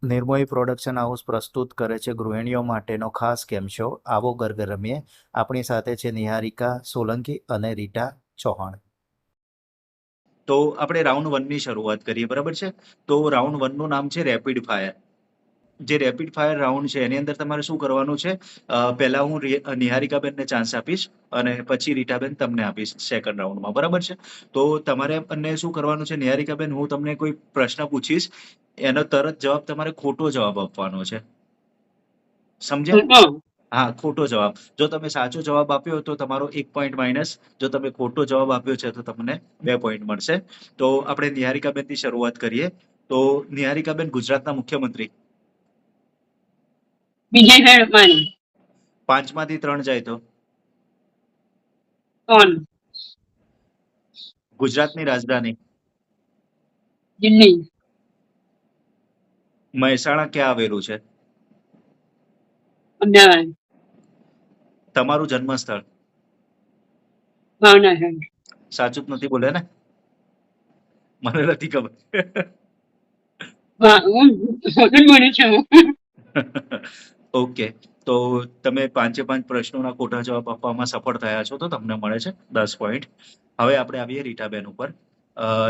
Nirmohi production house પ્રસ્તુત કરે છે ગૃહિણીઓ માટેનો ખાસ ગેમ શો આવો ગરગર રમીએ. આપણી સાથે છે નિહારિકા સોલંકી અને રીટા ચૌહાણ. તો આપણે રાઉન્ડ 1 ની શરૂઆત કરીએ, બરાબર છે? તો રાઉન્ડ 1 નું નામ છે રેપિડ ફાયર. જે રેપિડ ફાયર રાઉન્ડ છે એની અંદર તમારે શું કરવાનું છે, પહેલા હું નિહારિકાબેનને ચાન્સ આપીશ અને પછી રીટાબેન તમને આપીશ સેકન્ડ રાઉન્ડમાં, બરાબર છે? તો તમારે બંને શું કરવાનું છે, નિહારિકાબેન હું તમને કોઈ પ્રશ્ન પૂછીશ, એનો તરત જવાબ તમારે ખોટો જવાબ આપવાનો છે, સમજ્યા? હા, ખોટો જવાબ. જો તમે સાચો જવાબ આપ્યો તો તમારો 1 પોઈન્ટ માઇનસ, જો તમે ખોટો જવાબ આપ્યો છે તો તમને 2 પોઈન્ટ મળશે. તો આપણે નિહારિકાબેન થી શરૂઆત કરીએ. તો નિહારિકાબેન, ગુજરાતના મુખ્યમંત્રી? વિજયભાઈ રૂપાણી. 5 માંથી 3 જાય તો? 3. ગુજરાતની રાજધાની? દિલ્હી. મહેસાણા ક્યાં આવેલું છે? અમદાવાદ. તમારું જન્મસ્થળ? ભાવનગર. સાચું જ નથી બોલ્યા ને? મને નથી ખબર. હું ખોટું જ બોલું છું. ઓકે, તો તમે 5 પ્રશ્નોના ખોટા જવાબ આપવામાં સફળ થયા છો, તો તમને મળે છે 10 પોઈન્ટ. હવે આપણે આવીએ રીટાબેન ઉપર.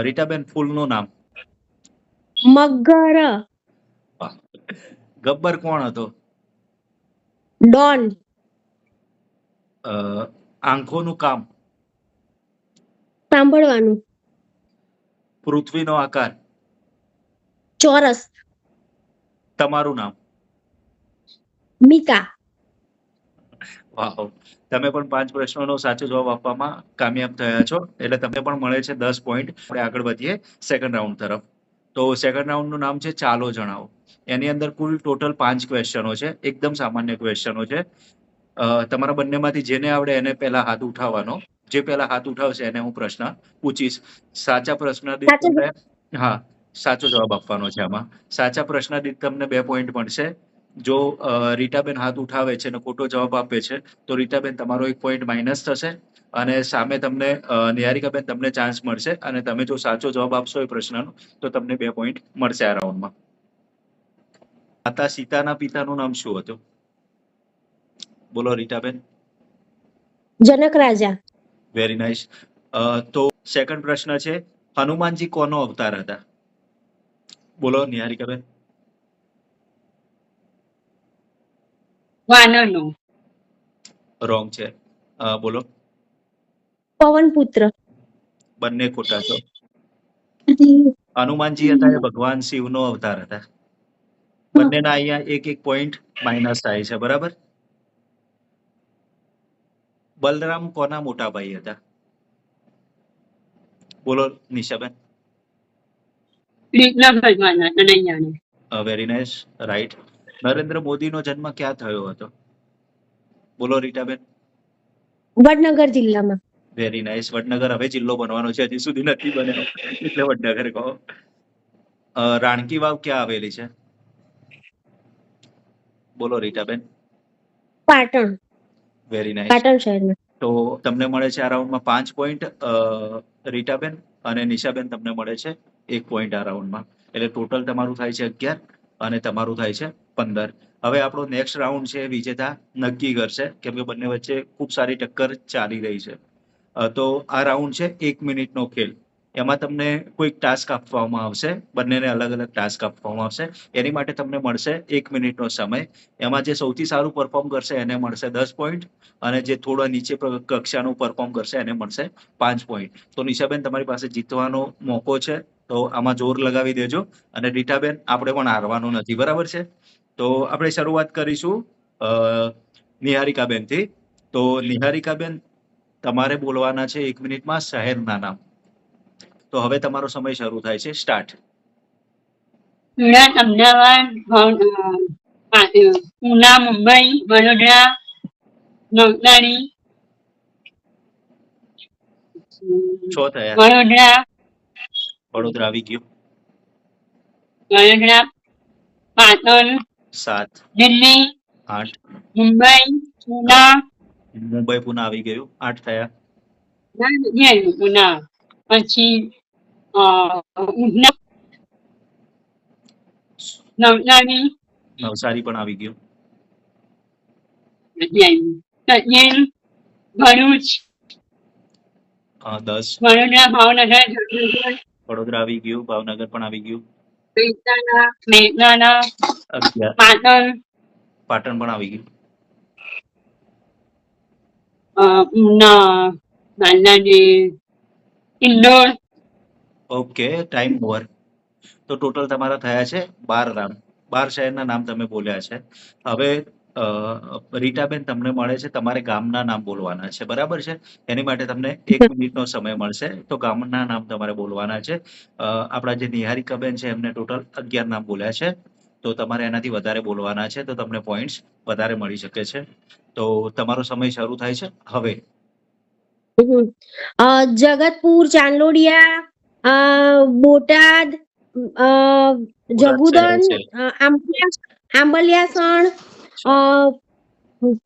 રીટાબેન, ફૂલનું નામ? મગર. ગબ્બર કોણ હતો? ડોન. આંખોનું કામ? સાંભળવાનું. પૃથ્વીનો આકાર? ચોરસ. તમારું નામ? મિકા. વાહ, તમે પણ 5 પ્રશ્નોનો સાચો જવાબ આપવામાં કામયાબ થયા છો, એટલે તમને પણ મળે છે 10 પોઈન્ટ. આપણે આગળ વધીએ સેકન્ડ રાઉન્ડ તરફ. તો સેકન્ડ રાઉન્ડનું નામ છે ચાલો જણાવો. એની અંદર કુલ ટોટલ 5 ક્વેશ્ચનો છે, એકદમ સામાન્ય ક્વેશ્ચનો છે. તમારા બંનેમાંથી જેને આવડે એને પહેલા હાથ ઉઠાવવાનો. જે પહેલા હાથ ઉઠાવશે એને હું પ્રશ્ન પૂછીશ. સાચા પ્રશ્ન દીઠ સાચો તમને, હા, સાચો જવાબ આપવાનો છે આમાં. સાચા પ્રશ્ન દીઠ તમને 2 પોઈન્ટ મળશે. જો રીટાબેન હાથ ઉઠાવે છે અને ખોટો જવાબ આપે છે તો રીટાબેન તમારો 1 પોઈન્ટ માઇનસ થશે, અને સામે તમને નિહારિકાબેન તમને ચાન્સ મળશે, અને તમે જો સાચો જવાબ આપશો એ પ્રશ્નનો તો તમને 2 પોઈન્ટ મળશે આ રાઉન્ડમાં. માતા સીતાના પિતાનું નામ શું હતું? બોલો રીટાબેન. જનક રાજા. Very nice. તો સેકન્ડ પ્રશ્ન છે, હનુમાનજી કોનો અવતાર હતા? બોલો નિહારિકાબેન. વાનરનો. રોંગ છે. બોલો. પવન પુત્ર. બંને ખોટા છો. હનુમાનજી હતા એ ભગવાન શિવનો અવતાર હતા. બંનેના અહીંયા 1 પોઈન્ટ માઇનસ થાય છે, બરાબર? બલરામ કોના મોટા ભાઈ હતા? બોલો નિશાબેન. કૃષ્ણ ભગવાન કનૈયાને. Very nice, right. નરેન્દ્ર મોદીનો જન્મ ક્યાં થયો હતો? બોલો રીટાબેન. વડનગર જિલ્લામાં. Very nice. વડનગર હવે જિલ્લો બનવાનો છે, હજી સુધી નથી બન્યો, એટલે વડનગર કહો. રાણકી વાવ ક્યાં આવેલી છે? બોલો રીટાબેન. પાટણ. Very nice. પાટણ શહેરમાં. તો તમને મળે છે આ રાઉન્ડમાં 5 પોઈન્ટ, રીટાબેન, અને નિશાબેન તમને મળે છે 1 પોઈન્ટ આ રાઉન્ડમાં. એટલે ટોટલ તમારું થાય છે 11 અને તમારું થાય છે 15. હવે આપણો નેક્સ્ટ રાઉન્ડ છે વિજેતા નક્કી કરશે, કેમ કે બંને વચ્ચે ખૂબ સારી ટક્કર ચાલી રહી છે. તો આ રાઉન્ડ છે 1 મિનિટનો ખેલ. એમાં તમને કોઈક ટાસ્ક આપવામાં આવશે, બંનેને અલગ અલગ ટાસ્ક આપવામાં આવશે. એની માટે તમને મળશે 1 મિનિટનો સમય. એમાં જે સૌથી સારું પરફોર્મ કરશે એને મળશે 10 પોઈન્ટ, અને જે થોડા નીચે કક્ષાનું પરફોર્મ કરશે એને મળશે 5 પોઈન્ટ. તો નિશાબેન, તમારી પાસે જીતવાનો મોકો છે, તો આમાં જોર લગાવી દેજો. અને રીટાબેન, આપણે પણ હારવાનું નથી, બરાબર છે? તો આપણે શરૂઆત કરીશું નિહારિકાબેન થી. તો નિહારિકાબેન, તમારે બોલવાના છે 1 મિનિટમાં શહેરના નામ. તો હવે તમારો સમય શરૂ થાય છે, સ્ટાર્ટ. સુરત, અમદાવાદ, પુના, મુંબઈ, વડોદરા, નવસારી, 6 થયા. વડોદરા, વડોદરા આવી ગયું. પાટણ, 7, દિલ્હી, 8. મુંબઈ, પુના, મુંબઈ પુના આવી ગયું, 8 થયા. પુના, પછી ઉધના, નવસારી નવસારી પણ આવી ગયું. સચિન ભરૂચ 10. વડોદરા ભાવનગર જામનગર વડોદરા આવી ગયું. ભાવનગર પણ આવી ગયું. મહેસાણા 11. પાટણ પાટણ પણ આવી ગયું. Una Indore okay, time over. તો ટોટલ તમારા થયા છે 12 નામ. 12 શહેરના નામ તમે બોલ્યા છે. હવે રીટાબેન તમને મળે છે, તમારે ગામના નામ બોલવાના છે, બરાબર છે? એની માટે તમને 1 મિનિટનો સમય મળશે. તો ગામના નામ તમારે બોલવાના છે. આપણા જે નિહારિકાબેન છે એમને ટોટલ 11 નામ બોલ્યા છે. તો તમારે એનાથી વધારે બોલવાના છે, તો તમને પોઈન્ટ્સ વધારે મળી શકે છે. તો તમારો સમય શરૂ થાય છે હવે. જગતપુર, ચાંદલોડિયા, બોટાદ, જગુદન, શહેર છે. આંબલિયાસણ,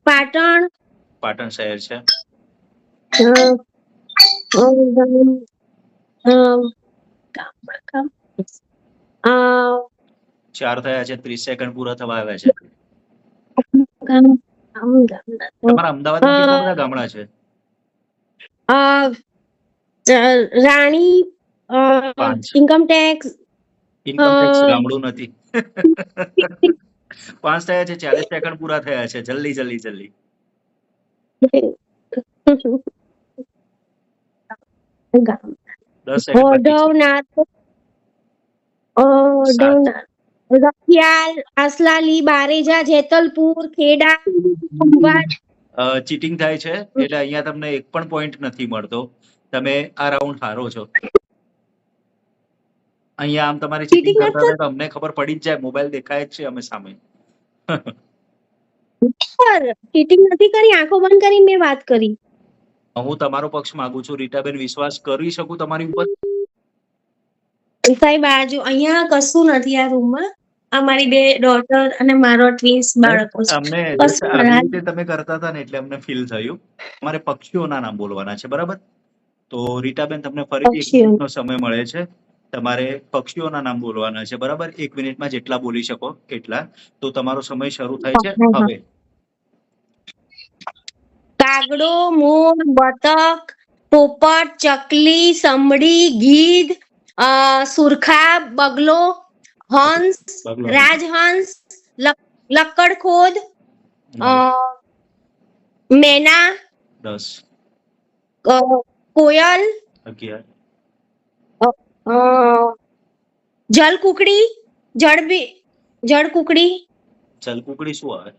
પાટણ, પાટણ શહેર છે. ચાર થયા છે. 30 સેકન્ડ પૂરા થવા આવ્યા છે. તમારા અમદાવાદમાં કેટલા બધા ગામડા છે? રાણી, 5. ઇન્કમટેક્સ, ઇન્કમ ટેક્સ ગામડું નથી. 5 થયા છે. 40 સેકન્ડ પૂરા થયા છે. જલ્દી જલ્દી જલ્દી. 10 સેકન્ડ બાકી છે. રખિયાલ, આસલાલી, બારેજા, જેતલપુર, ખેડા, ચીટિંગ થાય છે એટલે અહીંયા તમને એક પણ પોઈન્ટ નથી મળતો. તમે આ રાઉન્ડ હારો છો. અહીંયા આમ તમારે ચીટિંગ Cheating કરતા હતા તો અમને ખબર પડી જ જાય. મોબાઈલ દેખાય જ છે અમે સામે. ચીટિંગ નથી કરી, આંખો બંધ કરીને મેં વાત કરી. હું તમારો પક્ષ માંગુ છું. રીટાબેન, વિશ્વાસ કરી શકું તમારી ઉપર? સાહેબ અહીંયા કશું નથી આ રૂમમાં. અમારી 2 ડોટર અને મારો ટ્વિન્સ બાળકો છે. અમને કશું આવી નથી. રીતે તમે કરતા હતા ને એટલે અમને ફીલ થયું. તમારે પક્ષીઓના નામ બોલવાના છે, બરાબર? તો રીટાબેન, તમને ફરીથી 1 પક્ષીઓ. મિનિટનો સમય મળે છે. તમારે પક્ષીઓના નામ બોલવાના છે, બરાબર? 1 મિનિટમાં જેટલા બોલી શકો એટલા. તો તમારો સમય શરૂ થાય છે હવે. કાગડો, મોર, બતક, પોપટ, ચકલી, સમડી, ગીધ, સુરખા, બગલો, હંસ, બગલો. રાજહંસ, લક્કડખોદ, મેના, 10. કોયલ, 11. જલકુકડી, જળકુકડી, જલકુકડી શું આવે?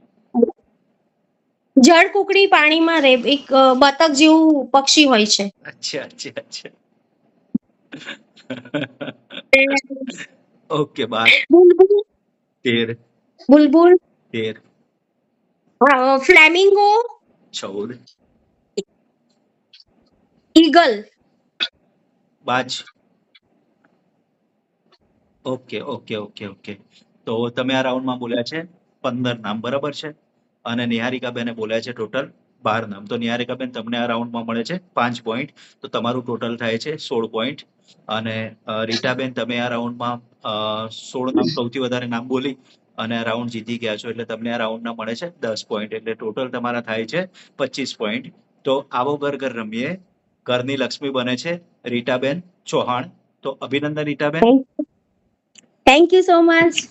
જળકુકડી પાણીમાં રહે, એક બતક જેવું પક્ષી હોય છે. અચ્છા અચ્છા અચ્છા. ઓકે, 12. બુલબુલ, 13. બુલબુલ, 13. ફ્લેમિંગો, 14. ઈગલ. બાજ. Okay okay okay okay. તો તમે આ રાઉન્ડમાં બોલ્યા છે 15 નામ, બરાબર છે? અને નિહારિકાબેને બોલ્યા છે ટોટલ 12 નામ. તો નિહારિકાબેન, તમને આ રાઉન્ડમાં મળે છે 5 પોઈન્ટ. તો તમારું ટોટલ થાય છે 16 પોઈન્ટ. અને રીટાબેન, તમે આ રાઉન્ડમાં 16 નામ, સૌથી વધારે નામ બોલી અને આ રાઉન્ડ જીતી ગયા છો. એટલે તમને આ રાઉન્ડના મળે છે 10 પોઈન્ટ. એટલે ટોટલ તમારા થાય છે 25 પોઈન્ટ. તો આવો ઘર ઘર રમીએ. ઘરની લક્ષ્મી બને છે રીટાબેન ચૌહાણ. તો અભિનંદન Ritaben. Thank you so much.